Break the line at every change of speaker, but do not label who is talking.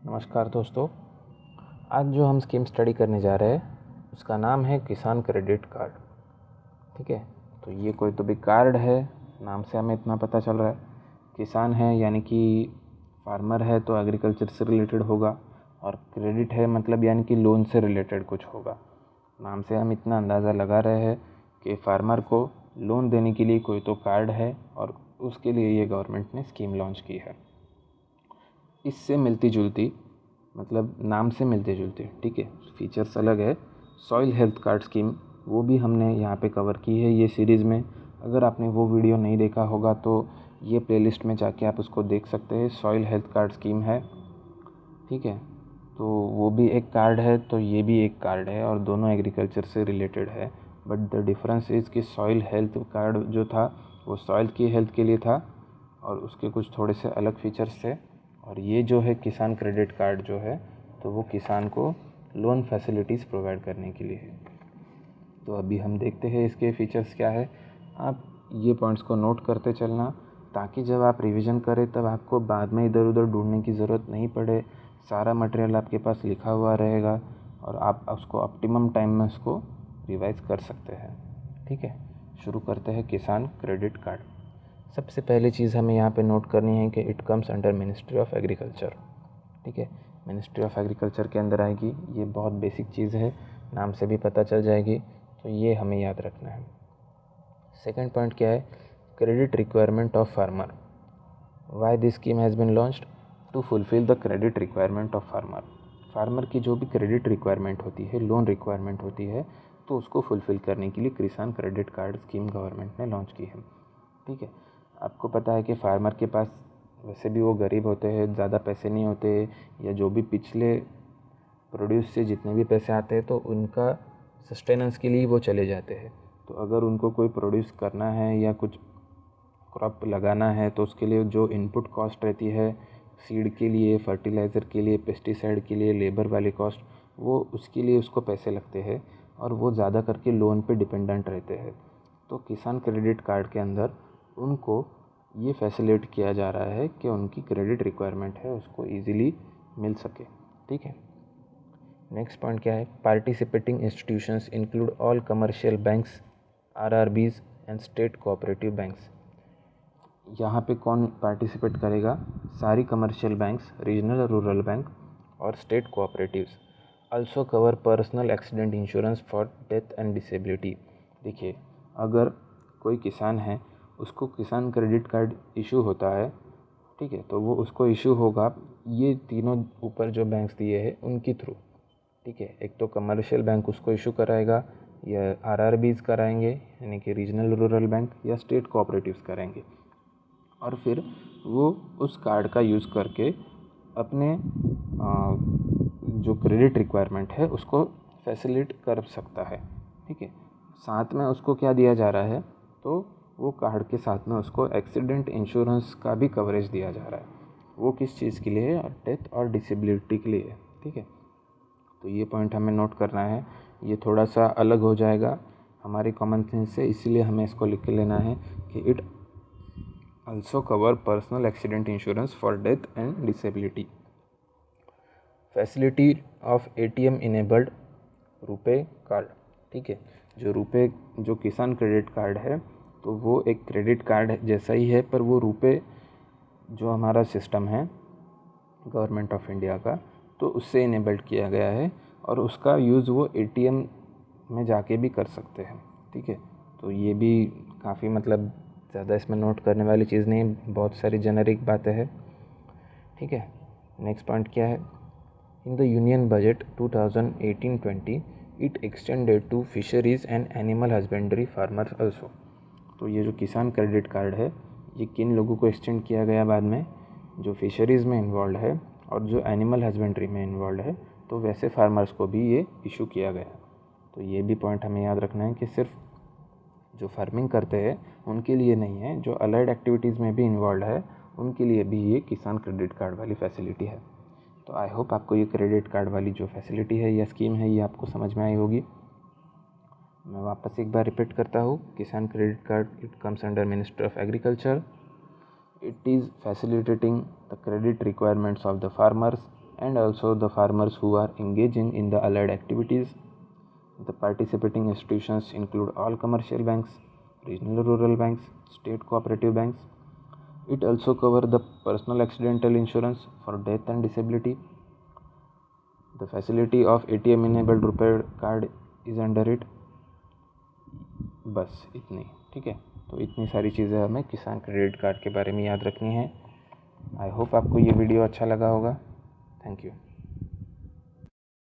नमस्कार दोस्तों। आज जो हम स्कीम स्टडी करने जा रहे हैं उसका नाम है किसान क्रेडिट कार्ड। ठीक है, तो ये कोई तो भी कार्ड है, नाम से हमें इतना पता चल रहा है। किसान है यानी कि फार्मर है तो एग्रीकल्चर से रिलेटेड होगा, और क्रेडिट है मतलब यानी कि लोन से रिलेटेड कुछ होगा। नाम से हम इतना अंदाज़ा लगा रहे हैं कि फार्मर को लोन देने के लिए कोई तो कार्ड है और उसके लिए ये गवर्नमेंट ने स्कीम लॉन्च की है। इससे मिलती जुलती, मतलब नाम से मिलती जुलती, ठीक है, फीचर्स अलग है। सॉइल हेल्थ कार्ड स्कीम वो भी हमने यहाँ पे कवर की है ये सीरीज़ में। अगर आपने वो वीडियो नहीं देखा होगा तो ये प्लेलिस्ट में जाके आप उसको देख सकते हैं। सॉइल हेल्थ कार्ड स्कीम है, ठीक है, तो वो भी एक कार्ड है, तो ये भी एक कार्ड है और दोनों एग्रीकल्चर से रिलेटेड है। बट द डिफरेंस इज़ कि सॉइल हेल्थ कार्ड जो था वो सॉइल की हेल्थ के लिए था और उसके कुछ थोड़े से अलग फीचर्स थे। और ये जो है किसान क्रेडिट कार्ड जो है, तो वो किसान को लोन फैसिलिटीज़ प्रोवाइड करने के लिए है। तो अभी हम देखते हैं इसके फीचर्स क्या है। आप ये पॉइंट्स को नोट करते चलना ताकि जब आप रिवीजन करें तब आपको बाद में इधर उधर ढूंढने की ज़रूरत नहीं पड़े। सारा मटेरियल आपके पास लिखा हुआ रहेगा और आप उसको ऑप्टिमम टाइम में उसको रिवाइज कर सकते हैं। ठीक है, शुरू करते हैं किसान क्रेडिट कार्ड। सबसे पहली चीज़ हमें यहाँ पे नोट करनी है कि it comes under ministry of agriculture. ठीक है, मिनिस्ट्री ऑफ एग्रीकल्चर के अंदर आएगी। ये बहुत बेसिक चीज़ है, नाम से भी पता चल जाएगी, तो ये हमें याद रखना है। सेकंड पॉइंट क्या है, credit requirement of farmer. Why this scheme has been launched to fulfil the credit requirement of farmer. Farmer की जो भी क्रेडिट रिक्वायरमेंट होती है, लोन रिक्वायरमेंट होती है, तो उसको फुलफ़िल करने के लिए किसान क्रेडिट कार्ड स्कीम गवर्नमेंट ने लॉन्च की है। ठीक है, आपको पता है कि फार्मर के पास वैसे भी वो गरीब होते हैं, ज़्यादा पैसे नहीं होते, या जो भी पिछले प्रोड्यूस से जितने भी पैसे आते हैं तो उनका सस्टेनेंस के लिए वो चले जाते हैं। तो अगर उनको कोई प्रोड्यूस करना है या कुछ क्रॉप लगाना है तो उसके लिए जो इनपुट कॉस्ट रहती है, सीड के लिए, फर्टिलाइज़र के लिए, पेस्टिसाइड के लिए, लेबर वाली कॉस्ट, वो उसके लिए उसको पैसे लगते हैं और वो ज़्यादा करके लोन पे डिपेंडेंट रहते हैं। तो किसान क्रेडिट कार्ड के अंदर उनको ये फैसिलिट किया जा रहा है कि उनकी क्रेडिट रिक्वायरमेंट है उसको ईज़िली मिल सके। ठीक है, नेक्स्ट पॉइंट क्या है, participating institutions include all commercial banks, RRBs and state cooperative banks. यहाँ पे कौन पार्टिसिपेट करेगा, सारी कमर्शियल बैंक्स, रीजनल और रूरल बैंक और state cooperatives. Also cover personal accident insurance for death and disability. देखिए, अगर कोई किसान है उसको किसान क्रेडिट कार्ड इशू होता है, ठीक है, तो वो उसको इशू होगा ये तीनों ऊपर जो बैंक्स दिए हैं उनकी थ्रू। ठीक है, एक तो कमर्शियल बैंक उसको इशू कराएगा, या आरआरबीज कराएंगे यानी कि रीजनल रूरल बैंक, या स्टेट कोऑपरेटिव्स कराएंगे, और फिर वो उस कार्ड का यूज़ करके अपने जो क्रेडिट रिक्वायरमेंट है उसको फैसिलिट कर सकता है। ठीक है, साथ में उसको क्या दिया जा रहा है, तो वो कार्ड के साथ में उसको एक्सीडेंट इंश्योरेंस का भी कवरेज दिया जा रहा है। वो किस चीज़ के लिए है, और डेथ और डिसेबिलिटी के लिए है। ठीक है, तो ये पॉइंट हमें नोट करना है। ये थोड़ा सा अलग हो जाएगा हमारी कॉमन सेंस से, इसीलिए हमें इसको लिख के लेना है कि it also cover personal accident insurance for death and disability. Facility of ATM enabled RuPay card. ठीक है, जो रुपे, जो किसान क्रेडिट कार्ड है, तो वो एक क्रेडिट कार्ड जैसा ही है, पर वो रुपे जो हमारा सिस्टम है गवर्नमेंट ऑफ इंडिया का, तो उससे इनेबल्ड किया गया है और उसका यूज़ वो ATM में जाके भी कर सकते हैं। ठीक है, तो ये भी काफ़ी, मतलब ज़्यादा इसमें नोट करने वाली चीज़ नहीं, बहुत सारी जेनरिक बातें हैं। ठीक है, नेक्स्ट पॉइंट क्या है, in the union budget 2018-20 it extended to fisheries and animal husbandry farmers also. तो ये जो किसान क्रेडिट कार्ड है ये किन लोगों को एक्सटेंड किया गया बाद में, जो फिशरीज़ में इन्वॉल्व है और जो एनिमल हस्बेंड्री में इन्वॉल्व है, तो वैसे फार्मर्स को भी ये इशू किया गया। तो ये भी पॉइंट हमें याद रखना है कि सिर्फ जो फार्मिंग करते हैं उनके लिए नहीं है, जो अलाइड एक्टिविटीज़ में भी इन्वॉल्व है उनके लिए भी ये किसान क्रेडिट कार्ड वाली फैसिलिटी है। तो आई होप आपको ये क्रेडिट कार्ड वाली जो फैसिलिटी है या स्कीम है ये आपको समझ में आई होगी। मैं वापस एक बार रिपीट करता हूँ, किसान credit card it comes under ministry of agriculture. It is facilitating the credit requirements of the farmers and also the farmers who are engaging in the allied activities. The participating institutions include all commercial banks, regional rural banks, state cooperative banks. It also covers the personal accidental insurance for death and disability. The facility of ATM enabled रुपए card is under it. बस इतनी. ठीक है, तो इतनी सारी चीज़ें हमें किसान क्रेडिट कार्ड के बारे में याद रखनी है. आई होप आपको ये वीडियो अच्छा लगा होगा. Thank you.